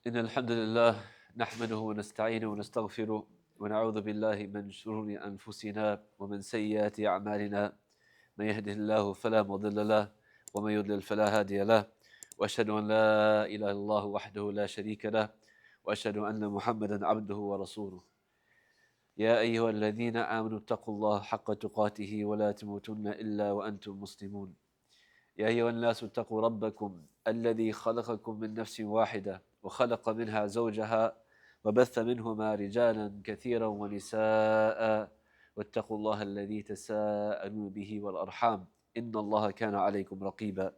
إن الحمد لله نحمده ونستعينه ونستغفره ونعوذ بالله من شرور أنفسنا ومن سيئات أعمالنا من يهده الله فلا مضل له ومن يضلل فلا هادي له وأشهد أن لا إله إلا الله وحده لا شريك له وأشهد أن محمدا عبده ورسوله يا أيها الذين آمنوا اتقوا الله حق تقاته ولا تموتن إلا وأنتم مسلمون يا أيها الناس اتقوا ربكم الذي خلقكم من نفس واحدة وخلق منها زوجها وبث منهما رجالا كثيرا ونساء واتقوا الله الذي تساءلون به والأرحام إن الله كان عليكم رقيبا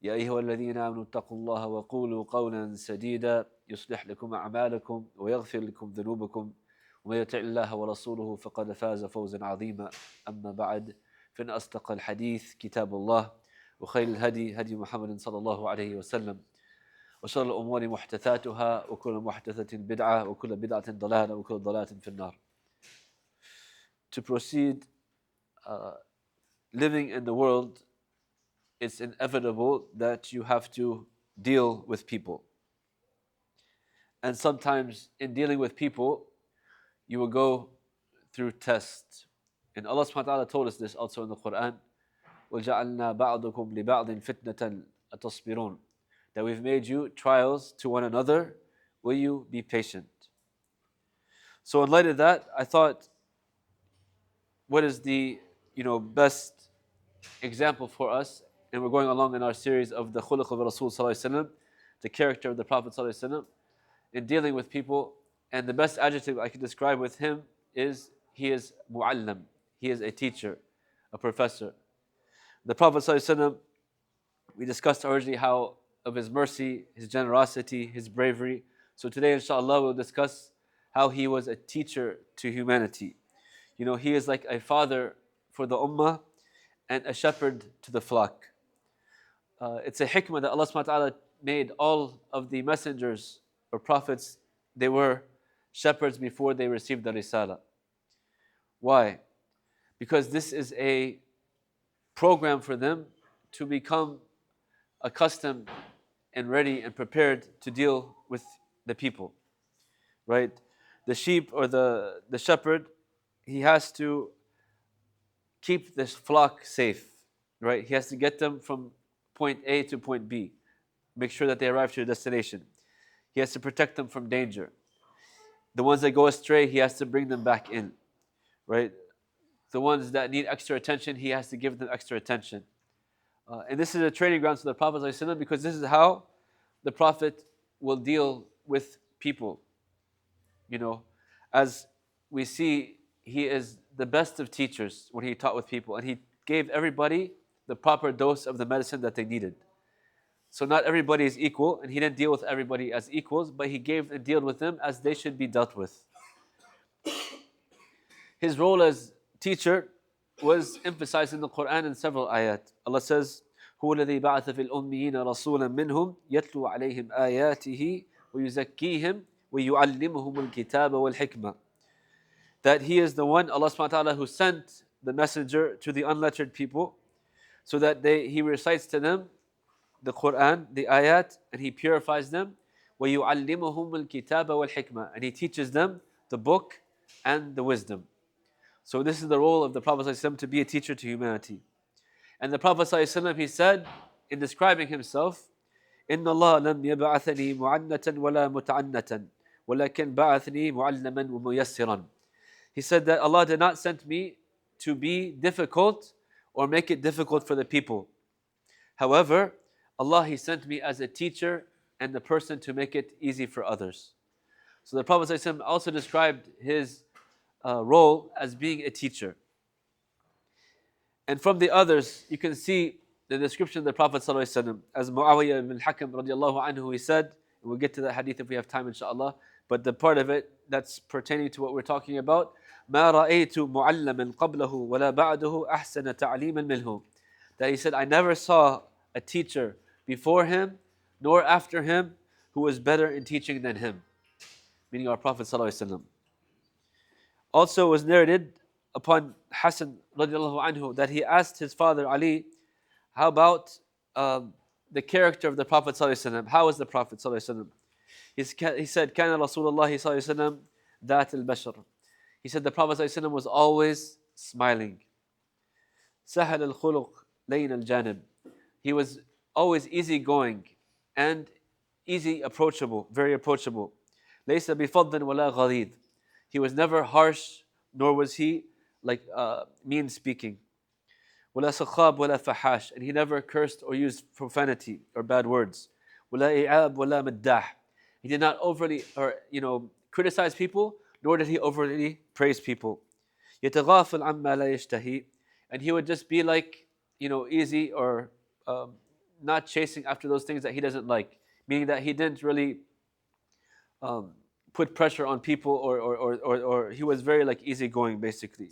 يا أيها الذين آمنوا اتقوا الله وقولوا قولا سديدا يصلح لكم أعمالكم ويغفر لكم ذنوبكم ومن يطع الله ورسوله فقد فاز فوزا عظيما أما بعد فإن أصدق الحديث كتاب الله وخير الهدي هدي محمد صلى الله عليه وسلم وشر الأمور محدثاتها وكل محدثة بدعة وكل بدعة ضلالة وكل ضلالة في النار. To proceed, living in the world, it's inevitable that you have to deal with people. And sometimes in dealing with people, you will go through tests. And Allah subhanahu wa ta'ala told us this also in the Quran. وَجَعَلْنَا بَعْضُكُمْ لِبَعْضٍ فِتْنَةً أَتَصْبِرُونَ. That we've made you trials to one another. Will you be patient? So in light of that, I thought, what is the best example for us? And we're going along in our series of the khuluq of Rasul sallallahu alaihi wasallam, the character of the Prophet sallallahu alaihi wasallam, in dealing with people. And the best adjective I could describe with him is he is mu'allam. He is a teacher, a professor. The Prophet ﷺ, we discussed originally how of his mercy, his generosity, his bravery. So today, inshallah, we'll discuss how he was a teacher to humanity. He is like a father for the ummah and a shepherd to the flock. It's a hikmah that Allah subhanahu wa ta'ala made all of the messengers or prophets, they were shepherds before they received the risala. Why? Because this is a program for them to become accustomed and ready and prepared to deal with the people, right? The sheep or the shepherd, he has to keep this flock safe, right? He has to get them from point A to point B, make sure that they arrive to their destination. He has to protect them from danger. The ones that go astray, he has to bring them back in, right? The ones that need extra attention, he has to give them extra attention. And this is a training ground for the Prophet ﷺ, because this is how the Prophet will deal with people. As we see, he is the best of teachers when he taught with people, and he gave everybody the proper dose of the medicine that they needed. So not everybody is equal, and he didn't deal with everybody as equals, but he gave and dealt with them as they should be dealt with. His role as teacher was emphasized in the Quran in several ayat. Allah says, هو الذي بعث في الأميين رسولا منهم يتلو عليهم آياته ويزكيهم ويعلمهم الكتاب والحكمة. That he is the one, Allah subhanahu wa ta'ala, who sent the messenger to the unlettered people, so that he recites to them the Quran, the ayat, and he purifies them. وَيُعَلِّمُهُمُ الْكِتَابَ وَالْحِكْمَةِ. And he teaches them the book and the wisdom. So this is the role of the Prophet ﷺ, to be a teacher to humanity. And the Prophet ﷺ, he said, in describing himself, إِنَّ اللَّهَ لَمْ يَبْعَثَنِي مُعَنَّةً وَلَا مُتَعَنَّةً وَلَكِنْ بَعَثَنِي مُعَلَّمًا وَمُيَسِّرًا. He said that Allah did not send me to be difficult or make it difficult for the people. However, Allah, he sent me as a teacher and the person to make it easy for others. So the Prophet ﷺ also described his role as being a teacher. And from the others, you can see the description of the Prophet ﷺ. As Muawiyah ibn al-Hakam radiallahu anhu, he said, and we'll get to that hadith if we have time inshallah, but the part of it that's pertaining to what we're talking about, مَا رَأَيْتُ مُعَلَّمًا قَبْلَهُ وَلَا بَعْدَهُ أَحْسَنَ تَعْلِيمًا مِنْهُ. That he said, I never saw a teacher before him nor after him who was better in teaching than him, meaning our Prophet ﷺ. Also, it was narrated upon Hassan radiallahu anhu that he asked his father Ali, how about the character of the Prophet ﷺ? How is the Prophet ﷺ? He said, كان رسول الله صلى الله عليه وسلم ذات البشر. He said the Prophet صلى الله عليه وسلم was always smiling. سهل الخلق لين الجانب. He was always easygoing and easy approachable, very approachable. ليس بفض ولا غليظ. He was never harsh, nor was he like mean speaking. ولا سخاب ولا فحاش. And he never cursed or used profanity or bad words. ولا إعاب ولا مداح. He did not overly criticize people, nor did he overly praise people. يتغافل عما لا يشتهي. And he would just be like, easy or not chasing after those things that he doesn't like. Meaning that he didn't really put pressure on people or he was very like easygoing basically.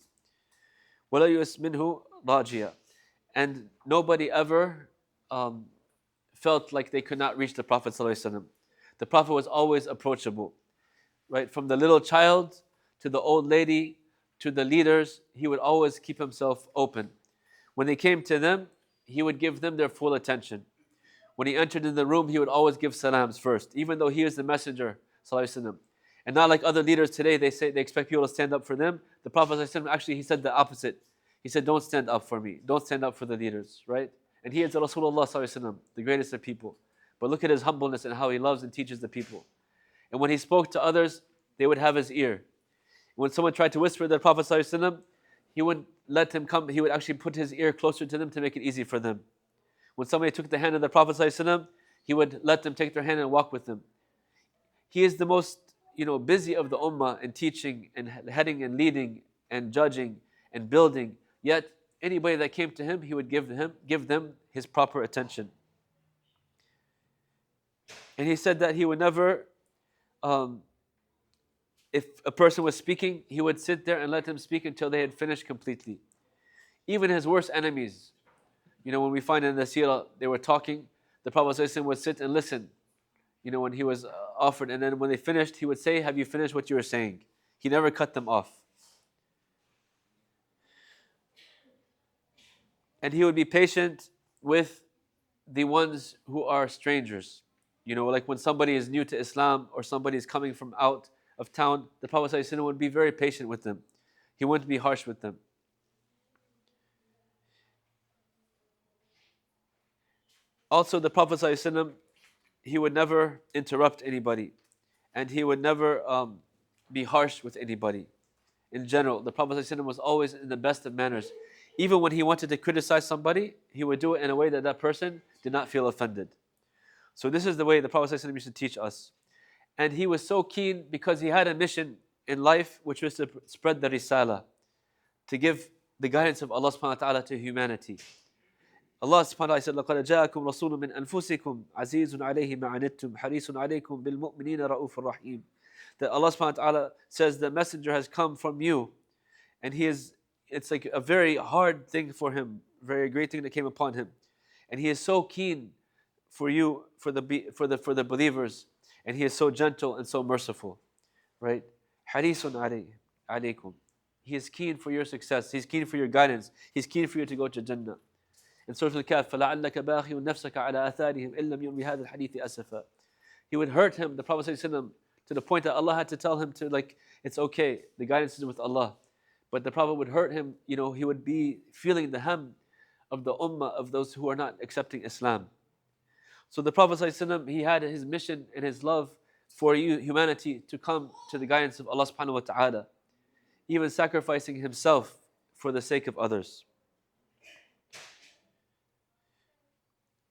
وَلَا يُؤْسْ مِنْهُ راجيا. And nobody ever felt like they could not reach the Prophet ﷺ. The Prophet was always approachable. Right? From the little child to the old lady to the leaders, he would always keep himself open. When they came to them, he would give them their full attention. When he entered in the room, he would always give salams first, even though he is the messenger, ﷺ. And not like other leaders today, they expect people to stand up for them. The Prophet ﷺ, actually, he said the opposite. He said, don't stand up for me. Don't stand up for the leaders, right? And he is the Rasulullah ﷺ, the greatest of people. But look at his humbleness and how he loves and teaches the people. And when he spoke to others, they would have his ear. When someone tried to whisper to the Prophet ﷺ, he wouldn't let him come. He would actually put his ear closer to them to make it easy for them. When somebody took the hand of the Prophet ﷺ, he would let them take their hand and walk with them. He is the most busy of the ummah in teaching and heading and leading and judging and building. Yet anybody that came to him, he would give them his proper attention. And he said that he would never, if a person was speaking, he would sit there and let them speak until they had finished completely. Even his worst enemies, when we find in the seerah, they were talking, the Prophet ﷺ would sit and listen, when he was offered. And then when they finished, he would say, have you finished what you were saying? He never cut them off. And he would be patient with the ones who are strangers. Like when somebody is new to Islam or somebody is coming from out of town, the Prophet ﷺ would be very patient with them. He wouldn't be harsh with them. Also, the Prophet ﷺ, he would never interrupt anybody, and he would never be harsh with anybody. In general, the Prophet ﷺ was always in the best of manners. Even when he wanted to criticize somebody, he would do it in a way that that person did not feel offended. So this is the way the Prophet ﷺ used to teach us. And he was so keen because he had a mission in life, which was to spread the risala, to give the guidance of Allah subhanahu wa ta'ala to humanity. Allah subhanahu wa ta'ala said, لَقَدْ جَاءَكُمْ رَسُولٌ مِّنْ أَنفُسِكُمْ عَزِيزٌ عَلَيْهِ مَا عَنِتُّمْ حَرِيصٌ عَلَيْكُمْ بِالْمُؤْمِنِينَ رَءُوفٌ رَحِيمٌ. That Allah subhanahu wa ta'ala says the messenger has come from you, and it's like a very hard thing for him, very great thing that came upon him. And he is so keen for you, for the believers, and he is so gentle and so merciful. Right? حَرِيصٌ عَلَيْكُمْ. He is keen for your success, he's keen for your guidance, he's keen for you to go to Jannah. In Surah Al-Kahf, فَلَعَلَّكَ بَاخِعٌ نَفْسَكَ عَلَىٰ آثَارِهِمْ إِن لَّمْ يُؤْمِنُوا بِهَٰذَا الْحَدِيثِ أَسَفًا. He would hurt him, the Prophet ﷺ, to the point that Allah had to tell him to it's okay, the guidance is with Allah. But the Prophet would hurt him, he would be feeling the ham of the ummah, of those who are not accepting Islam. So the Prophet ﷺ, he had his mission and his love for humanity to come to the guidance of Allah subhanahu wa ta'ala, even sacrificing himself for the sake of others.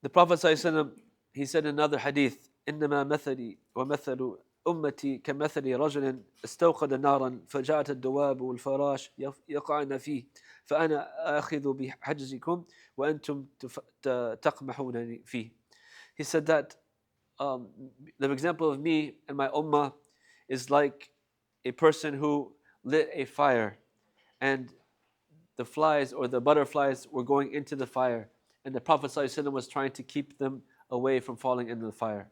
The Prophet ﷺ, he said in another hadith, إِنَّمَا مَثَلِي وَمَثَلُ أُمَّتِي كَمَثَلِ رَجُلٍ اسْتَوْقَدَ نَارًا فَجَاءَتْ الدُّوَابُ وَالْفَرَاشُ يَقَعْنَ فِيهِ فَأَنَا آخِذُ بِحَجْزِكُمْ وَأَنْتُمْ تَقْمَحُونَ فِيهِ. He said that the example of me and my ummah is like a person who lit a fire, and the flies or the butterflies were going into the fire, and the Prophet ﷺ was trying to keep them away from falling into the fire.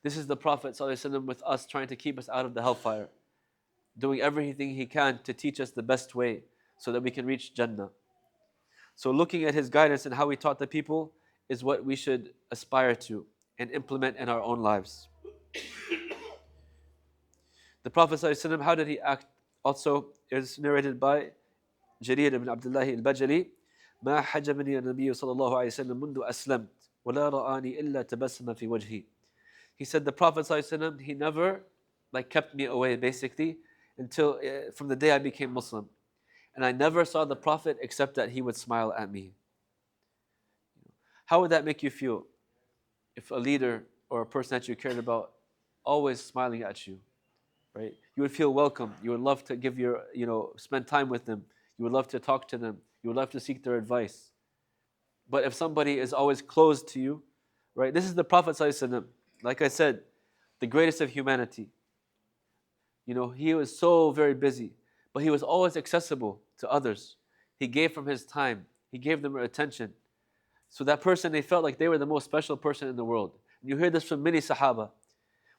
This is the Prophet ﷺ with us, trying to keep us out of the hellfire, doing everything he can to teach us the best way so that we can reach Jannah. So looking at his guidance and how he taught the people is what we should aspire to and implement in our own lives. The Prophet ﷺ, how did he act? Also, it is narrated by Jarir ibn Abdullah al-Bajali. ما حجبني النبي صلى الله عليه وسلم منذ أسلمت ولا رآني إلا تبسم في وجهي. He said the Prophet ﷺ, he never like kept me away basically until from the day I became Muslim. And I never saw the Prophet except that he would smile at me. How would that make you feel if a leader or a person that you cared about always smiling at you, right? You would feel welcome. You would love to give your, spend time with them. You would love to talk to them. You would love to seek their advice. But if somebody is always closed to you, right? This is the Prophet ﷺ. Like I said, the greatest of humanity. He was so very busy, but he was always accessible to others. He gave from his time. He gave them attention. So that person, they felt like they were the most special person in the world. And you hear this from many Sahaba.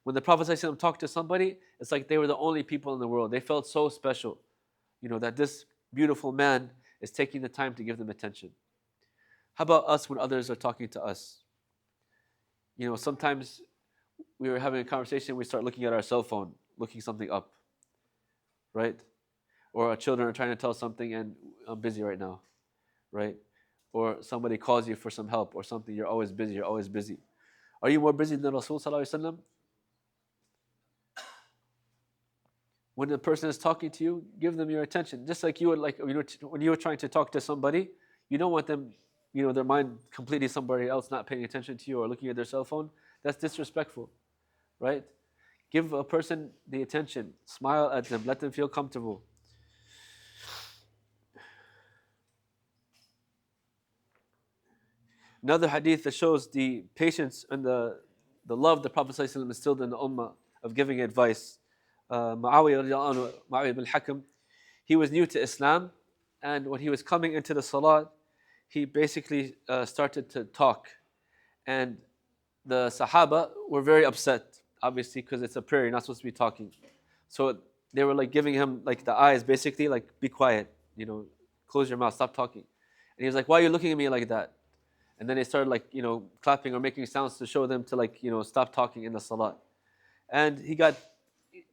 When the Prophet ﷺ talked to somebody, it's like they were the only people in the world. They felt so special, that this beautiful man is taking the time to give them attention. How about us when others are talking to us? Sometimes we were having a conversation, we start looking at our cell phone, looking something up, right? Or our children are trying to tell something and I'm busy right now, right? Or somebody calls you for some help or something, you're always busy, you're always busy. Are you more busy than Rasul sallallahu alaihi wasallam? When a person is talking to you, give them your attention. Just like you would when you were trying to talk to somebody, you don't want them, their mind completely somebody else not paying attention to you or looking at their cell phone. That's disrespectful, right? Give a person the attention. Smile at them. Let them feel comfortable. Another hadith that shows the patience and the love the Prophet ﷺ instilled in the ummah of giving advice. Muawiyah bin Hakam, he was new to Islam, and when he was coming into the salat, he basically started to talk. And the Sahaba were very upset, obviously, because it's a prayer, you're not supposed to be talking. So they were like giving him like the eyes, basically, like, be quiet, close your mouth, stop talking. And he was like, why are you looking at me like that? And then they started like, clapping or making sounds to show them to like, stop talking in the salat. And he got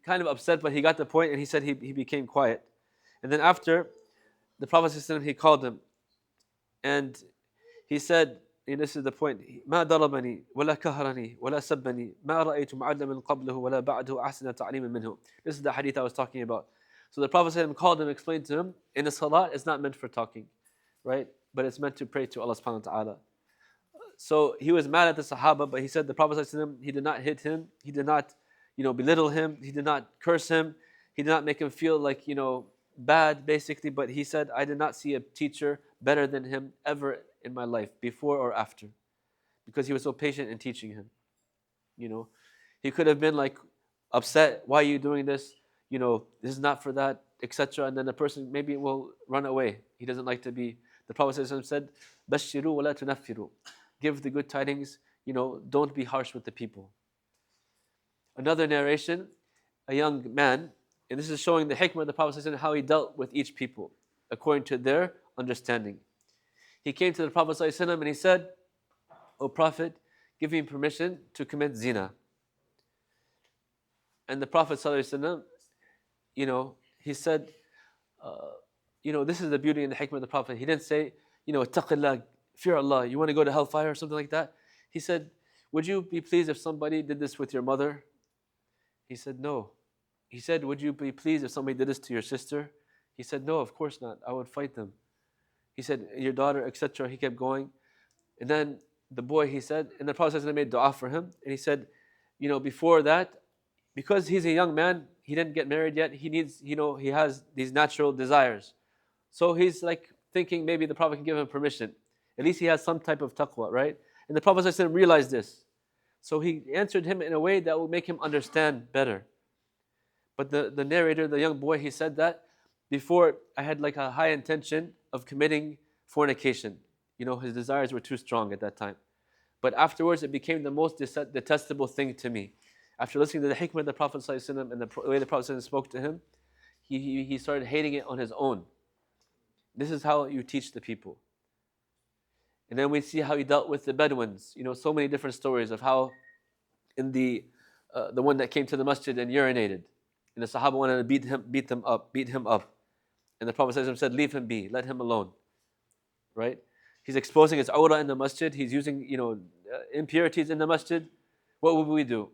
kind of upset, but he got the point and he said he became quiet. And then after, the Prophet ﷺ, he called him and he said, and this is the point, ما ضربني ولا كهرني ولا سبني ما رأيت معلما قبله ولا بعده أحسن تعليما منه. This is the hadith I was talking about. So the Prophet ﷺ called him, explained to him, in the salat, it's not meant for talking, right? But it's meant to pray to Allah subhanahu wa ta'ala. So he was mad at the Sahaba, but he said the Prophet ﷺ, he did not hit him, he did not, belittle him, he did not curse him, he did not make him feel like, bad basically, but he said, I did not see a teacher better than him ever in my life, before or after, because he was so patient in teaching him. He could have been like upset, why are you doing this? This is not for that, etc. And then the person maybe will run away. He doesn't like to be. The Prophet ﷺ said, "Bashiru wa la tunaffiru." Give the good tidings. Don't be harsh with the people. Another narration, a young man, and this is showing the hikmah of the Prophet ﷺ, how he dealt with each people according to their understanding. He came to the Prophet ﷺ and he said, "O Prophet, give me permission to commit zina." And the Prophet ﷺ, he said, this is the beauty and the hikmah of the Prophet. He didn't say, ittaqillah, fear Allah, you want to go to hellfire or something like that. He said, would you be pleased if somebody did this with your mother? He said, no. He said, would you be pleased if somebody did this to your sister? He said, no, of course not. I would fight them. He said, your daughter, etc. He kept going. And then the boy, he said, and the Prophet made dua for him. And he said, before that, because he's a young man, he didn't get married yet, he needs, he has these natural desires. So he's like thinking maybe the Prophet can give him permission. At least he has some type of taqwa, right? And the Prophet realized this. So he answered him in a way that would make him understand better. But the narrator, the young boy, he said that before I had like a high intention of committing fornication. His desires were too strong at that time. But afterwards it became the most detestable thing to me. After listening to the hikmah of the Prophet ﷺ and the way the Prophet ﷺ spoke to him, he started hating it on his own. This is how you teach the people. And then we see how he dealt with the Bedouins. So many different stories of how in the one that came to the masjid and urinated. And the Sahaba wanted to beat him up. And the Prophet ﷺ said, leave him be, let him alone. Right? He's exposing his awrah in the masjid. He's using, impurities in the masjid. What would we do?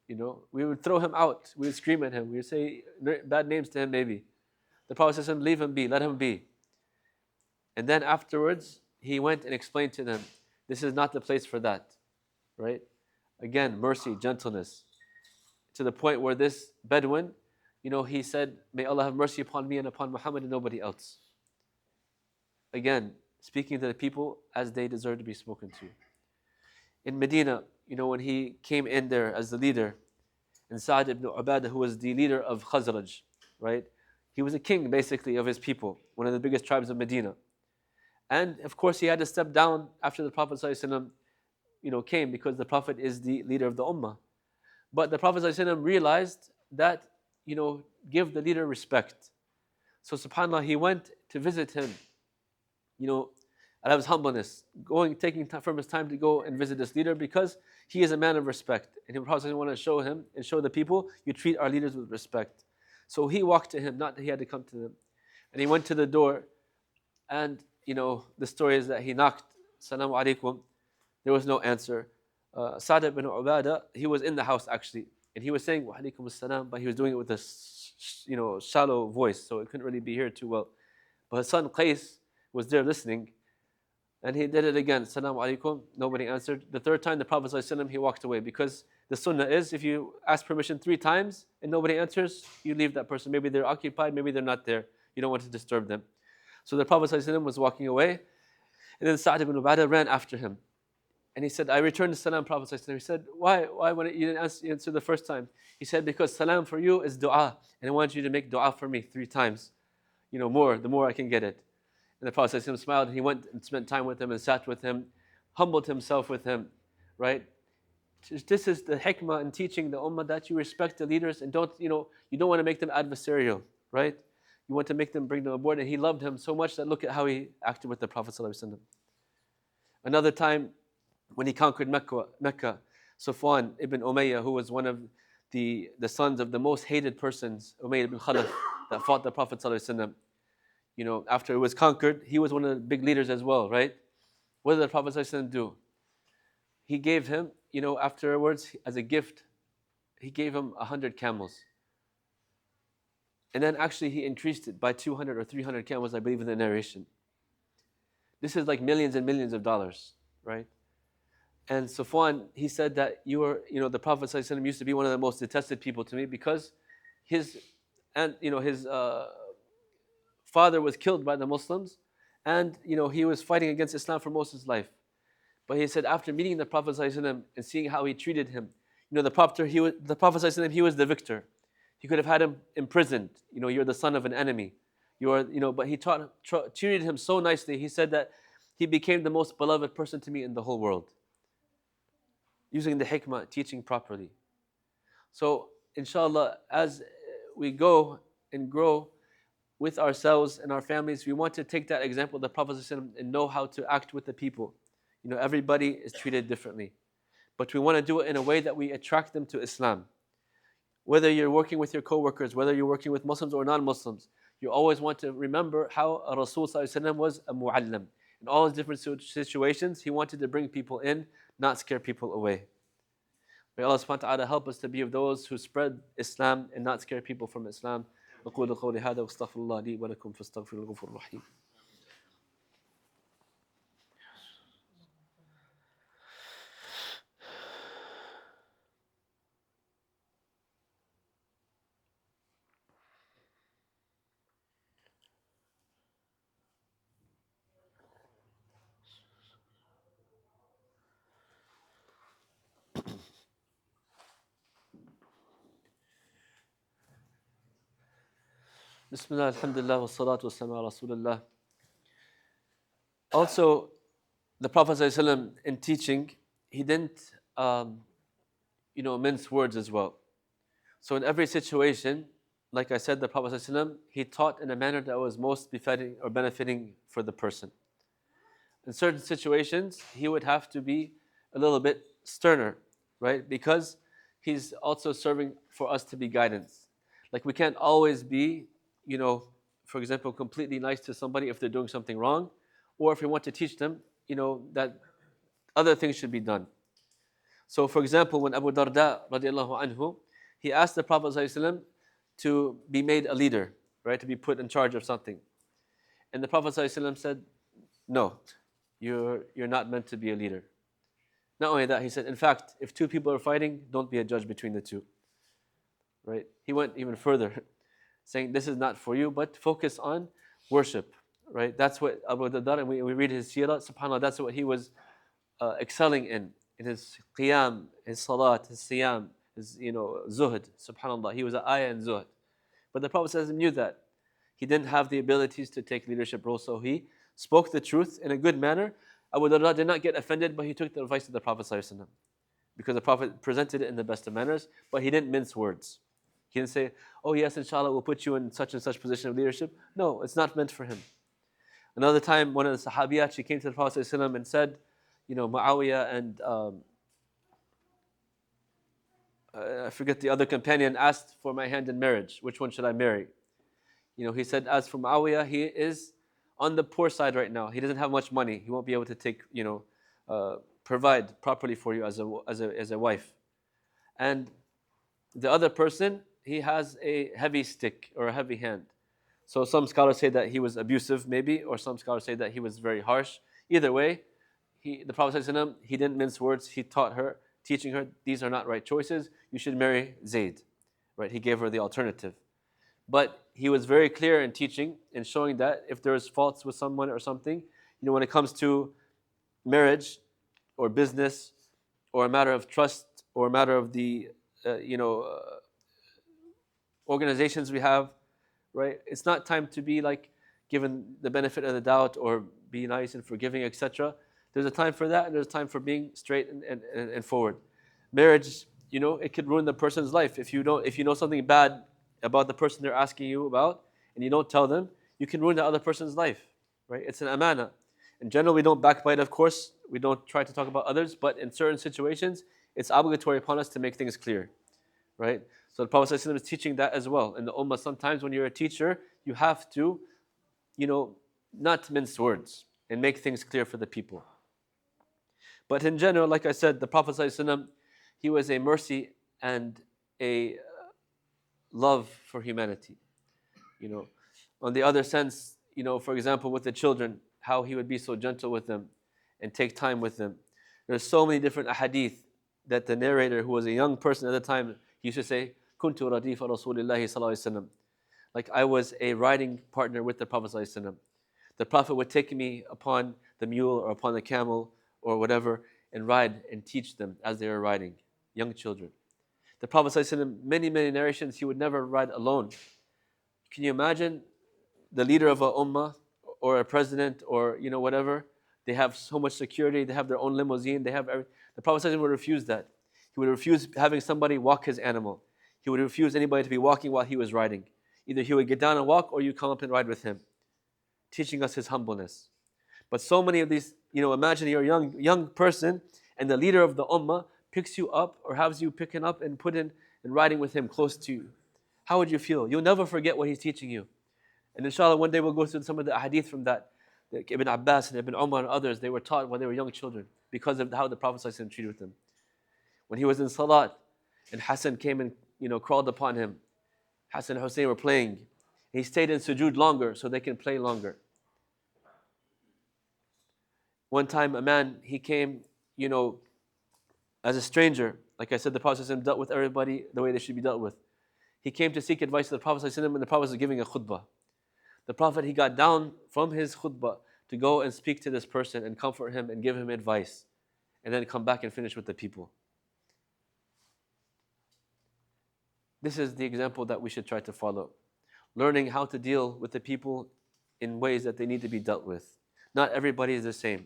We would throw him out. We would scream at him. We would say bad names to him maybe. The Prophet ﷺ, leave him be, let him be. And then afterwards, he went and explained to them, this is not the place for that. Right? Again, mercy, gentleness. To the point where this Bedouin, he said, may Allah have mercy upon me and upon Muhammad and nobody else. Again, speaking to the people as they deserve to be spoken to. In Medina, when he came in there as the leader, and Sa'd ibn Ubadah, who was the leader of Khazraj, right? He was a king, basically, of his people, one of the biggest tribes of Medina. And, of course, he had to step down after the Prophet ﷺ, came, because the Prophet is the leader of the Ummah. But the Prophet ﷺ realized that, give the leader respect. So, subhanAllah, he went to visit him, out of his humbleness, taking time from his time to go and visit this leader because he is a man of respect. And the Prophet wanted to show him and show the people, you treat our leaders with respect. So he walked to him, not that he had to come to them. And he went to the door, and the story is that he knocked, Salaam alaikum. There was no answer. Sa'd ibn Ubadah, he was in the house actually, and he was saying wa alaikum as-salam, but he was doing it with a shallow voice, so it couldn't really be heard too well. But his son Qais was there listening, and he did it again. Salaam alaikum. Nobody answered. The third time, the Prophet ﷺ, he walked away, because the sunnah is, if you ask permission 3 times and nobody answers, you leave that person. Maybe they're occupied, maybe they're not there. You don't want to disturb them. So the Prophet ﷺ was walking away, and then Sa'd ibn Ubadah ran after him. And he said, I returned the salam, Prophet ﷺ. He said, why when you didn't answer the first time? He said, because salam for you is dua, and I want you to make dua for me 3 times. The more I can get it. And the Prophet ﷺ smiled, and he went and spent time with him and sat with him, humbled himself with him, right? This is the hikmah in teaching the ummah, that you respect the leaders and you don't want to make them adversarial, right? You want to make them, bring them aboard. And he loved him so much that look at how he acted with the Prophet ﷺ. Another time, when he conquered Mecca, Safwan ibn Umayyah, who was one of the sons of the most hated persons, Umayyah ibn Khalaf, that fought the Prophet ﷺ. After it was conquered, he was one of the big leaders as well, right? What did the Prophet ﷺ do? He gave him, afterwards, as a gift, he gave him 100 camels. And then actually he increased it by 200 or 300 camels, I believe, in the narration. This is like millions and millions of dollars, right? And Safwan, he said that the Prophet ﷺ used to be one of the most detested people to me, because his father was killed by the Muslims, and he was fighting against Islam for most of his life. But he said after meeting the Prophet ﷺ and seeing how he treated him, the Prophet ﷺ, he was the victor. He could have had him imprisoned. You're the son of an enemy. But he treated him so nicely. He said that he became the most beloved person to me in the whole world. Using the hikmah, teaching properly. So, inshallah, as we go and grow with ourselves and our families, we want to take that example of the Prophet ﷺ and know how to act with the people. Everybody is treated differently. But we want to do it in a way that we attract them to Islam. Whether you're working with your co-workers, whether you're working with Muslims or non-Muslims, you always want to remember how Rasul ﷺ was a mu'allim. In all his different situations, he wanted to bring people in, not scare people away. May Allah subhanahu wa ta'ala help us to be of those who spread Islam and not scare people from Islam. أقول قولي هذا واستغفر الله لي ولكم فاستغفروا الغفور الرحيم. Bismillah, alhamdulillah, wa salatu wa salam ala Rasulullah. Also, the Prophet ﷺ in teaching, he didn't, mince words as well. So in every situation, like I said, the Prophet ﷺ, he taught in a manner that was most befitting or benefiting for the person. In certain situations, he would have to be a little bit sterner, right? Because he's also serving for us to be guidance. Like we can't always be, for example, completely nice to somebody if they're doing something wrong, or if we want to teach them, that other things should be done. So, for example, when Abu Darda radiallahu anhu, he asked the Prophet ﷺ to be made a leader, right, to be put in charge of something. And the Prophet ﷺ said, no, you're not meant to be a leader. Not only that, he said, in fact, if two people are fighting, don't be a judge between the two. Right? He went even further, saying this is not for you, but focus on worship. Right? That's what Abu Darda, and we read his seerah, subhanAllah, that's what he was excelling in his qiyam, his salat, his siyam, his zuhd, subhanAllah. He was an ayah in zuhd. But the Prophet ﷺ knew that. He didn't have the abilities to take leadership roles, so he spoke the truth in a good manner. Abu Darda did not get offended, but he took the advice of the Prophet ﷺ, because the Prophet presented it in the best of manners, but he didn't mince words. He didn't say, oh yes, inshallah, we'll put you in such and such position of leadership. No, it's not meant for him. Another time, one of the Sahabiyat, she came to the Prophet ﷺ and said, Muawiyah and I forget the other companion asked for my hand in marriage. Which one should I marry? He said, as for Muawiyah, he is on the poor side right now. He doesn't have much money. He won't be able to take, provide properly for you as a wife. And the other person, he has a heavy stick or a heavy hand. So some scholars say that he was abusive, maybe, or some scholars say that he was very harsh. Either way, the Prophet ﷺ, he didn't mince words. He taught her, teaching her, these are not right choices. You should marry Zayd. Right? He gave her the alternative. But he was very clear in teaching and showing that if there is faults with someone or something, when it comes to marriage or business or a matter of trust or a matter of the, organizations we have, right? It's not time to be like given the benefit of the doubt or be nice and forgiving, etc. There's a time for that, and there's a time for being straight and forward. Marriage, it could ruin the person's life. If you know something bad about the person they're asking you about, and you don't tell them, you can ruin the other person's life, right? It's an amana. In general, we don't backbite, of course. We don't try to talk about others, but in certain situations, it's obligatory upon us to make things clear, right? So the Prophet ﷺ is teaching that as well. In the ummah, sometimes when you're a teacher, you have to, not mince words and make things clear for the people. But in general, like I said, the Prophet ﷺ, he was a mercy and a love for humanity. On the other sense, for example, with the children, how he would be so gentle with them and take time with them. There's so many different ahadith that the narrator, who was a young person at the time, he used to say, Kuntu radifa Rasulillahi sallallahu alaihi wasallam. Like I was a riding partner with the Prophet sallallahu alaihi wasallam. The Prophet would take me upon the mule or upon the camel or whatever and ride and teach them as they were riding, young children. The Prophet sallallahu alaihi wasallam, many narrations, he would never ride alone. Can you imagine the leader of a ummah or a president or whatever? They have so much security. They have their own limousine. They have everything. The Prophet ﷺ would refuse that. He would refuse having somebody walk his animal. He would refuse anybody to be walking while he was riding. Either he would get down and walk, or you come up and ride with him, teaching us his humbleness. But so many of these, imagine you're a young person, and the leader of the ummah picks you up or has you picking up and put in and riding with him close to you. How would you feel? You'll never forget what he's teaching you. And inshallah, one day we'll go through some of the hadith from that. Like Ibn Abbas and Ibn Umar and others, they were taught when they were young children because of how the Prophet ﷺ treated with them. When he was in salat and Hassan came and crawled upon him, Hassan and Hussein were playing. He stayed in sujood longer so they can play longer. One time a man, he came, as a stranger. Like I said, the Prophet ﷺ dealt with everybody the way they should be dealt with. He came to seek advice of the Prophet ﷺ, and the Prophet was giving a khutbah. The Prophet, he got down from his khutbah to go and speak to this person and comfort him and give him advice, and then come back and finish with the people. This is the example that we should try to follow. Learning how to deal with the people in ways that they need to be dealt with. Not everybody is the same.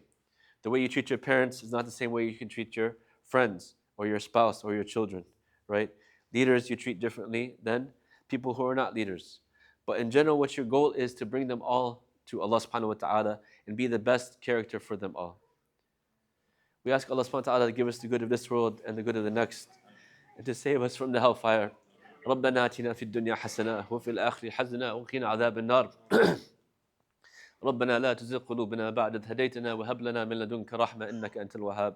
The way you treat your parents is not the same way you can treat your friends or your spouse or your children, right? Leaders you treat differently than people who are not leaders. But in general, what your goal is to bring them all to Allah subhanahu wa ta'ala and be the best character for them all. We ask Allah subhanahu wa ta'ala to give us the good of this world and the good of the next, and to save us from the hellfire. ربنا آتنا في الدنيا حسنة وفي الآخرة حسنة وقنا عذاب النار ربنا لا تزغ قلوبنا بعد إذ هديتنا وهب لنا من لدنك رحمة إنك أنت الوهاب.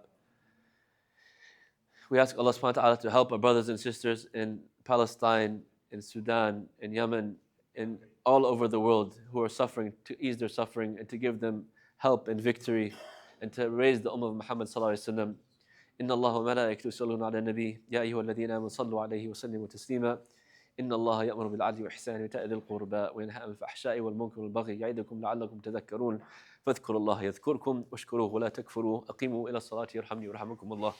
We ask Allah subhanahu wa ta'ala to help our brothers and sisters in Palestine, in Sudan, in Yemen, in all over the world who are suffering, to ease their suffering and to give them help and victory and to raise the Ummah of Muhammad sallallahu alayhi wa sallam. إن الله وملائكته يصلون على النبي يا أيها الذين آمنوا صلوا عليه وسلموا تسليما إن الله يأمر بالعدل والإحسان وإيتاء ذي القربى وينهى عن الفحشاء والمنكر والبغي يعظكم لعلكم تذكرون فاذكروا الله يذكركم واشكروه ولا تكفروا أقيموا إلى الصلاة يرحمني ويرحمكم الله.